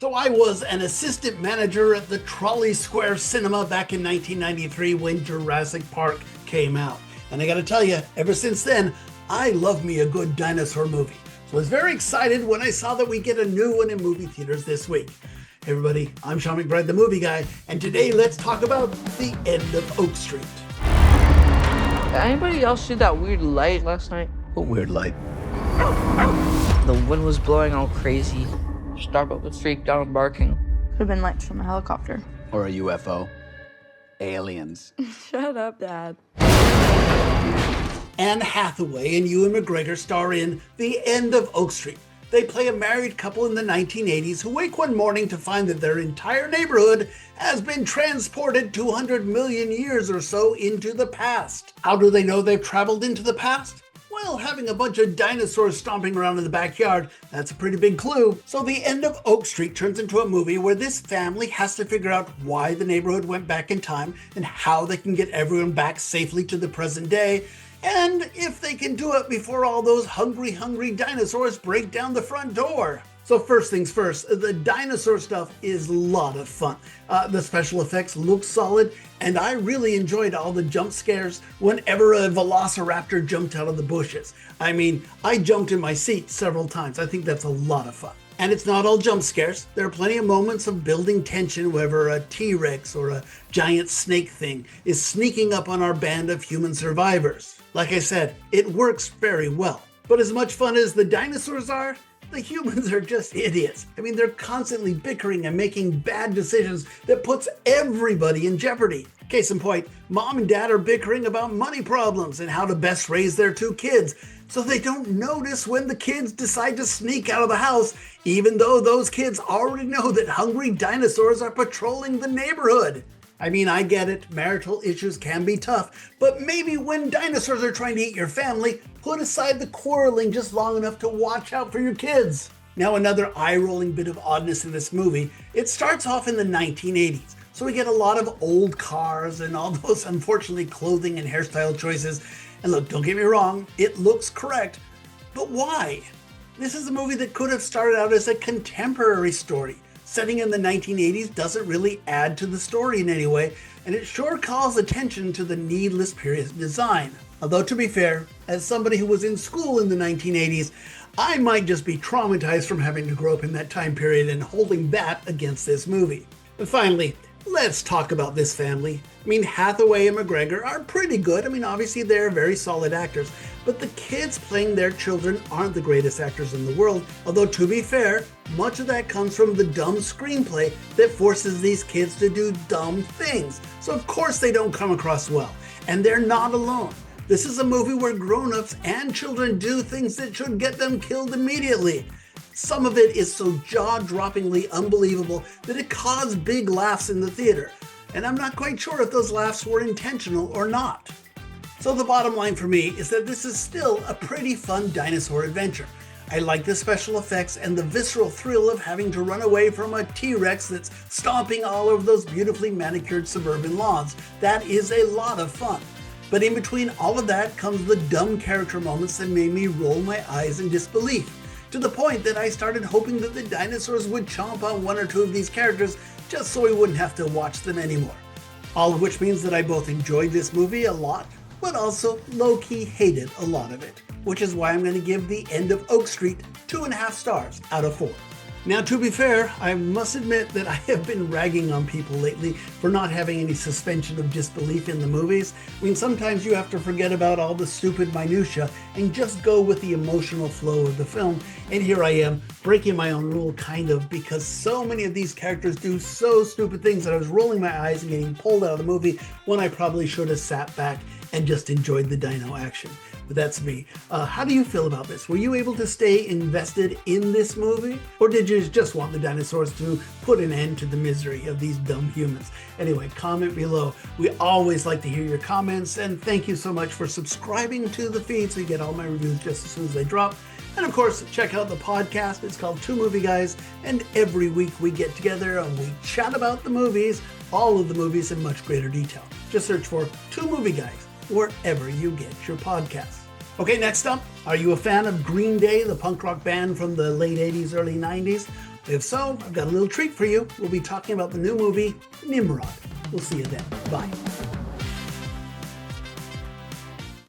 So I was an assistant manager at the Trolley Square Cinema back in 1993 when Jurassic Park came out. And I gotta tell you, ever since then, I love me a good dinosaur movie. So I was very excited when I saw that we get a new one in movie theaters this week. Hey everybody, I'm Sean McBride, the movie guy, and today let's talk about The End of Oak Street. Anybody else see that weird light last night? What weird light? The wind was blowing all crazy. Starbuck was freaked out and barking. Could have been lights from a helicopter. Or a UFO? Aliens. Shut up, Dad. Anne Hathaway and Ewan McGregor star in The End of Oak Street. They play a married couple in the 1980s who wake one morning to find that their entire neighborhood has been transported 200 million years or so into the past. How do they know they've traveled into the past? Well, having a bunch of dinosaurs stomping around in the backyard, that's a pretty big clue. So The End of Oak Street turns into a movie where this family has to figure out why the neighborhood went back in time and how they can get everyone back safely to the present day, and if they can do it before all those hungry dinosaurs break down the front door. So first things first, the dinosaur stuff is a lot of fun. The special effects look solid, and I really enjoyed all the jump scares whenever a velociraptor jumped out of the bushes. I mean, I jumped in my seat several times. I think that's a lot of fun. And it's not all jump scares. There are plenty of moments of building tension whenever a T-Rex or a giant snake thing is sneaking up on our band of human survivors. Like I said, it works very well. But as much fun as the dinosaurs are, the humans are just idiots. I mean, they're constantly bickering and making bad decisions that puts everybody in jeopardy. Case in point, mom and dad are bickering about money problems and how to best raise their two kids, so they don't notice when the kids decide to sneak out of the house, even though those kids already know that hungry dinosaurs are patrolling the neighborhood. I mean, I get it, marital issues can be tough, but maybe when dinosaurs are trying to eat your family, put aside the quarreling just long enough to watch out for your kids. Now, another eye-rolling bit of oddness in this movie, it starts off in the 1980s, so we get a lot of old cars and all those, unfortunately, clothing and hairstyle choices. And look, don't get me wrong, it looks correct, but why? This is a movie that could have started out as a contemporary story. Setting in the 1980s doesn't really add to the story in any way, and it sure calls attention to the needless period design. Although to be fair, as somebody who was in school in the 1980s, I might just be traumatized from having to grow up in that time period and holding that against this movie. But finally, let's talk about this family. I mean, Hathaway and McGregor are pretty good. I mean, obviously they're very solid actors, but the kids playing their children aren't the greatest actors in the world. Although to be fair, much of that comes from the dumb screenplay that forces these kids to do dumb things. So of course they don't come across well, and they're not alone. This is a movie where grown-ups and children do things that should get them killed immediately. Some of it is so jaw-droppingly unbelievable that it caused big laughs in the theater, and I'm not quite sure if those laughs were intentional or not. So the bottom line for me is that this is still a pretty fun dinosaur adventure. I like the special effects and the visceral thrill of having to run away from a T-Rex that's stomping all over those beautifully manicured suburban lawns. That is a lot of fun. But in between all of that comes the dumb character moments that made me roll my eyes in disbelief, to the point that I started hoping that the dinosaurs would chomp on one or two of these characters just so we wouldn't have to watch them anymore. All of which means that I both enjoyed this movie a lot, but also low-key hated a lot of it, which is why I'm going to give The End of Oak Street 2.5 stars out of 4. Now, to be fair, I must admit that I have been ragging on people lately for not having any suspension of disbelief in the movies. I mean, sometimes you have to forget about all the stupid minutia and just go with the emotional flow of the film. And here I am, breaking my own rule, kind of, because so many of these characters do so stupid things that I was rolling my eyes and getting pulled out of the movie when I probably should have sat back and just enjoyed the dino action. But that's me. How do you feel about this? Were you able to stay invested in this movie? Or did you just want the dinosaurs to put an end to the misery of these dumb humans? Anyway, comment below. We always like to hear your comments, and thank you so much for subscribing to the feed so you get all my reviews just as soon as they drop. And of course, check out the podcast. It's called Two Movie Guys, and every week we get together and we chat about the movies, all of the movies in much greater detail. Just search for Two Movie Guys wherever you get your podcasts. Okay, next up, are you a fan of Green Day, the punk rock band from the late 80s, early 90s? If so, I've got a little treat for you. We'll be talking about the new movie, Nimrod. We'll see you then. Bye.